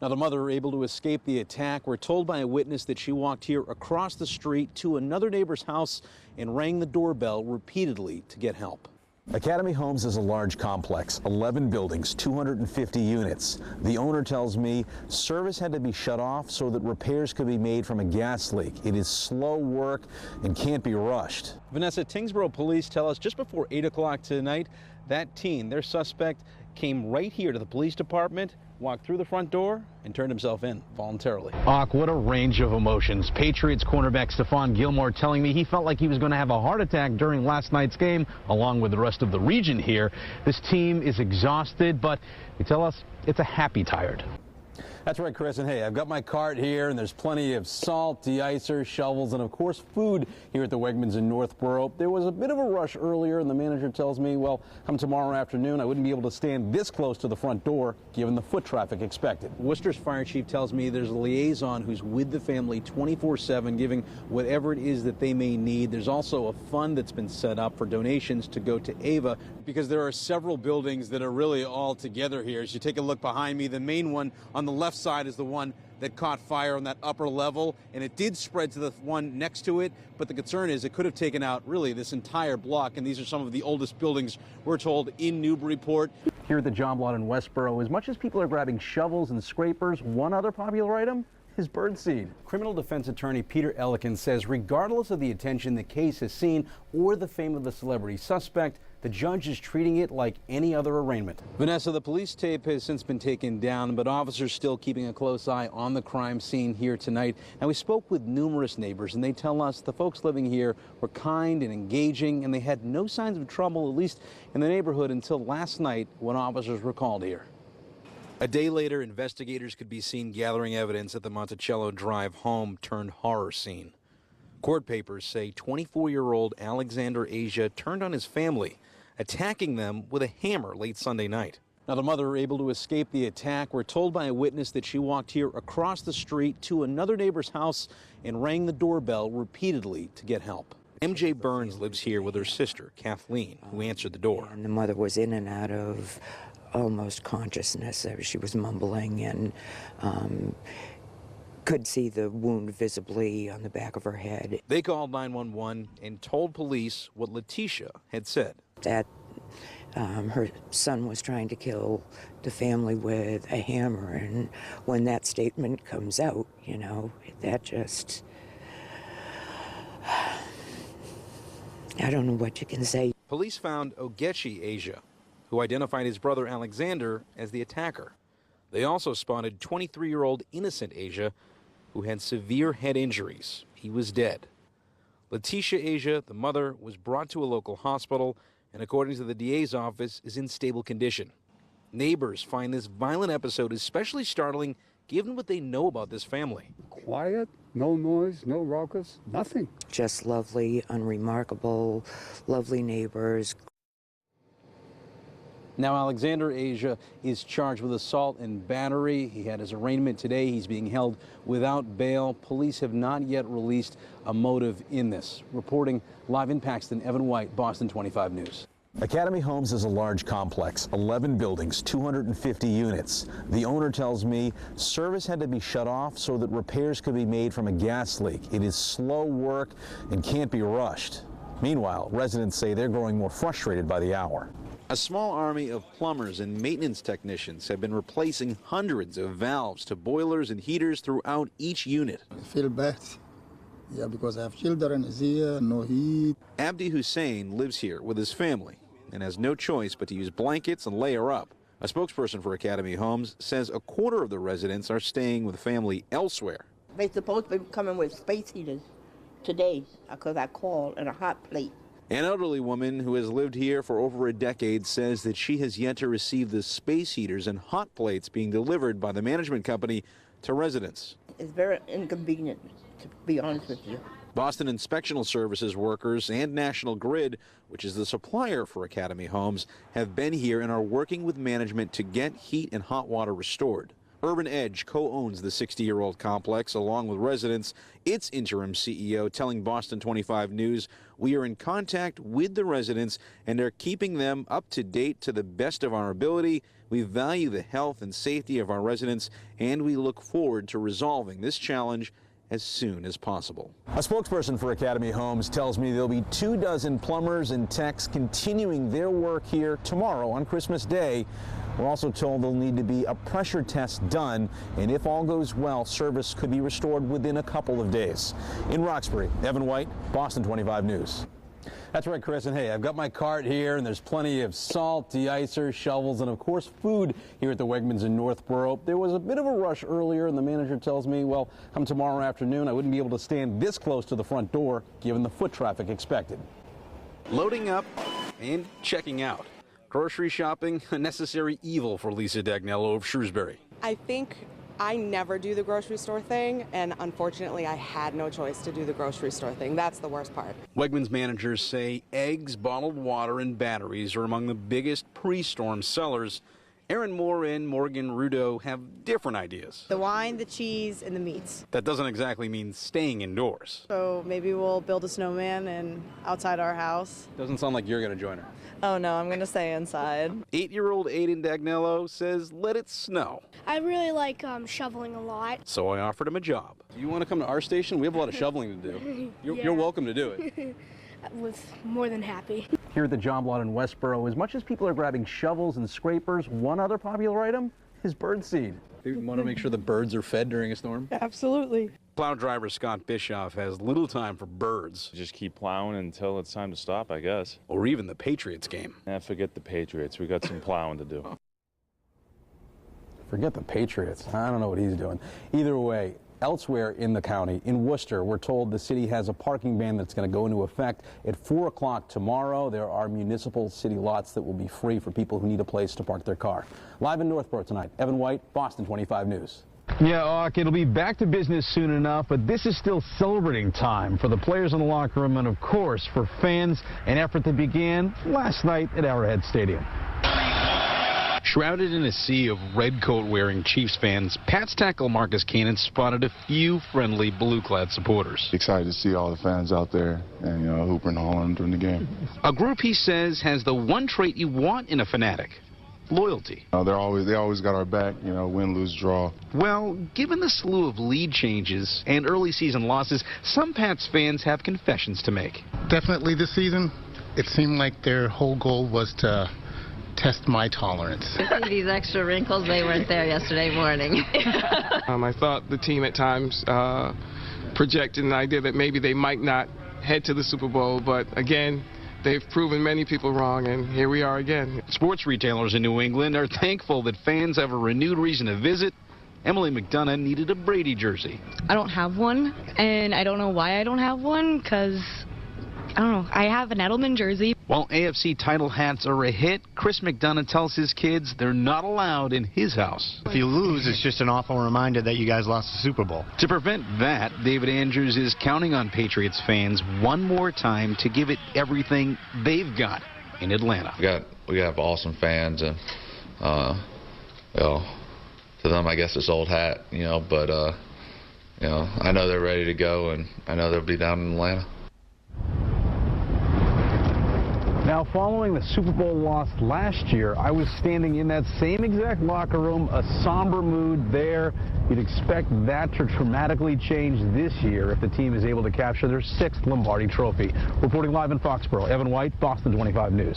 Now, the mother able to escape the attack. We're told by a witness that she walked here across the street to another neighbor's house and rang the doorbell repeatedly to get help. Academy Homes is a large complex, 11 buildings, 250 units. The owner tells me service had to be shut off so that repairs could be made from a gas leak. It is slow work and can't be rushed. Vanessa, Tyngsboro police tell us just before 8 o'clock tonight, that teen, their suspect, came right here to the police department, walked through the front door, and turned himself in voluntarily. What a range of emotions. Patriots cornerback Stephon Gilmore telling me he felt like he was going to have a heart attack during last night's game, along with the rest of the region here. This team is exhausted, but they tell us it's a happy tired. That's right, Chris, and hey, I've got my cart here, and there's plenty of salt, de-icers, shovels, and of course food here at the Wegmans in Northborough. There was a bit of a rush earlier, and the manager tells me, well, come tomorrow afternoon, I wouldn't be able to stand this close to the front door, given the foot traffic expected. Worcester's fire chief tells me there's a liaison who's with the family 24/7, giving whatever it is that they may need. There's also a fund that's been set up for donations to go to Ava, because there are several buildings that are really all together here. As you take a look behind me, the main one on the left side is the one that caught fire on that upper level, and it did spread to the one next to it, but the concern is it could have taken out really this entire block, and these are some of the oldest buildings, we're told, in Newburyport. Here at the job lot in Westboro, as much as people are grabbing shovels and scrapers, one other popular item is birdseed. Criminal defense attorney Peter Ellikin says regardless of the attention the case has seen or the fame of the celebrity suspect, the judge is treating it like any other arraignment. Vanessa, the police tape has since been taken down, but officers still keeping a close eye on the crime scene here tonight. And we spoke with numerous neighbors, and they tell us the folks living here were kind and engaging, and they had no signs of trouble, at least in the neighborhood, until last night when officers were called here. A day later, investigators could be seen gathering evidence at the Monticello Drive home turned horror scene. Court papers say 24-year-old Alexander Asia turned on his family, attacking them with a hammer late Sunday night. Now, the mother able to escape the attack. We're told by a witness that she walked here across the street to another neighbor's house and rang the doorbell repeatedly to get help. MJ Burns lives here with her sister, Kathleen, who answered the door. And the mother was in and out of almost consciousness. She was mumbling and could see the wound visibly on the back of her head. They called 911 and told police what Letitia had said. That her son was trying to kill the family with a hammer, and when that statement comes out, you know, that just, I don't know what you can say. Police found Ogechi Asia, who identified his brother Alexander as the attacker. They also spotted 23-year-old innocent Asia, who had severe head injuries. He was dead. Letitia Asia, the mother, was brought to a local hospital and, according to the DA's office, is in stable condition. Neighbors find this violent episode especially startling given what they know about this family. Quiet, no noise, no ruckus, nothing. Just lovely, unremarkable, lovely neighbors. Now, Alexander Asia is charged with assault and battery. He had his arraignment today. He's being held without bail. Police have not yet released a motive in this. Reporting live in Paxton, Evan White, Boston 25 News. Academy Homes is a large complex, 11 buildings, 250 units. The owner tells me service had to be shut off so that repairs could be made from a gas leak. It is slow work and can't be rushed. Meanwhile, residents say they're growing more frustrated by the hour. A small army of plumbers and maintenance technicians have been replacing hundreds of valves to boilers and heaters throughout each unit. I feel bad. Yeah, because I have children here, no heat. Abdi Hussein lives here with his family and has no choice but to use blankets and layer up. A spokesperson for Academy Homes says a quarter of the residents are staying with family elsewhere. They're supposed to be coming with space heaters today because I called, and a hot plate. An elderly woman who has lived here for over a decade says that she has yet to receive the space heaters and hot plates being delivered by the management company to residents. It's very inconvenient, to be honest with you. Boston Inspectional Services workers and National Grid, which is the supplier for Academy Homes, have been here and are working with management to get heat and hot water restored. Urban Edge co-owns the 60-year-old complex along with residents. Its interim CEO telling Boston 25 News, "We are in contact with the residents and are keeping them up to date to the best of our ability. We value the health and safety of our residents, and we look forward to resolving this challenge as soon as possible. A spokesperson for Academy Homes tells me there'll be 24 plumbers and techs continuing their work here tomorrow on Christmas Day. We're also told there'll need to be a pressure test done, and if all goes well, service could be restored within a couple of days. In Roxbury, Evan White, Boston 25 News. That's right, Chris, and hey, I've got my cart here, and there's plenty of salt, de-icers, shovels, and of course food here at the Wegmans in Northborough. There was a bit of a rush earlier, and the manager tells me, well, come tomorrow afternoon, I wouldn't be able to stand this close to the front door, given the foot traffic expected. Loading up and checking out. Grocery shopping, a necessary evil for Lisa Dagnello of Shrewsbury. I think I never do the grocery store thing, and unfortunately I had no choice to do the grocery store thing. That's the worst part. Wegmans managers say eggs, bottled water, and batteries are among the biggest pre-storm sellers. Erin Moore and Morgan Rudo have different ideas. The wine, the cheese, and the meats. That doesn't exactly mean staying indoors. So maybe we'll build a snowman and outside our house. Doesn't sound like you're going to join her. Oh no, I'm going to stay inside. 8-year-old Aiden Dagnello says let it snow. I really like shoveling a lot. So I offered him a job. Do you want to come to our station? We have a lot of shoveling to do. You're welcome to do it. Was more than happy. Here at the job lot in Westboro, as much as people are grabbing shovels and scrapers, one other popular item is birdseed. They want to make sure the birds are fed during a storm? Absolutely. Plow driver Scott Bischoff has little time for birds. Just keep plowing until it's time to stop, I guess. Or even the Patriots game. Forget the Patriots. We got some plowing to do. Forget the Patriots. I don't know what he's doing. Either way, elsewhere in the county, in Worcester, we're told the city has a parking ban that's going to go into effect at 4 o'clock tomorrow. There are municipal city lots that will be free for people who need a place to park their car. Live in Northborough tonight, Evan White, Boston 25 News. Yeah, Auk, it'll be back to business soon enough, but this is still celebrating time for the players in the locker room and, of course, for fans, an effort that began last night at Arrowhead Stadium. Shrouded in a sea of red coat-wearing Chiefs fans, Pats tackle Marcus Cannon spotted a few friendly blue-clad supporters. Excited to see all the fans out there and, hooping and hollering during the game. A group he says has the one trait you want in a fanatic: loyalty. They always got our back, win, lose, draw. Well, given the slew of lead changes and early season losses, some Pats fans have confessions to make. Definitely this season, it seemed like their whole goal was to test my tolerance. These extra wrinkles, they weren't there yesterday morning. I thought the team at times projected an idea that maybe they might not head to the Super Bowl, but again, they've proven many people wrong, and here we are again. Sports retailers in New England are thankful that fans have a renewed reason to visit. Emily McDonough needed a Brady jersey. I don't have one, and I don't know why I don't have one, because I don't know. I have an Edelman jersey. While AFC title hats are a hit, Chris McDonough tells his kids they're not allowed in his house. If you lose, it's just an awful reminder that you guys lost the Super Bowl. To prevent that, David Andrews is counting on Patriots fans one more time to give it everything they've got in Atlanta. We have awesome fans, and to them, I guess it's old hat, but I know they're ready to go, and I know they'll be down in Atlanta. Now, following the Super Bowl loss last year, I was standing in that same exact locker room, a somber mood there. You'd expect that to dramatically change this year if the team is able to capture their 6th Lombardi trophy. Reporting live in Foxborough, Evan White, Boston 25 News.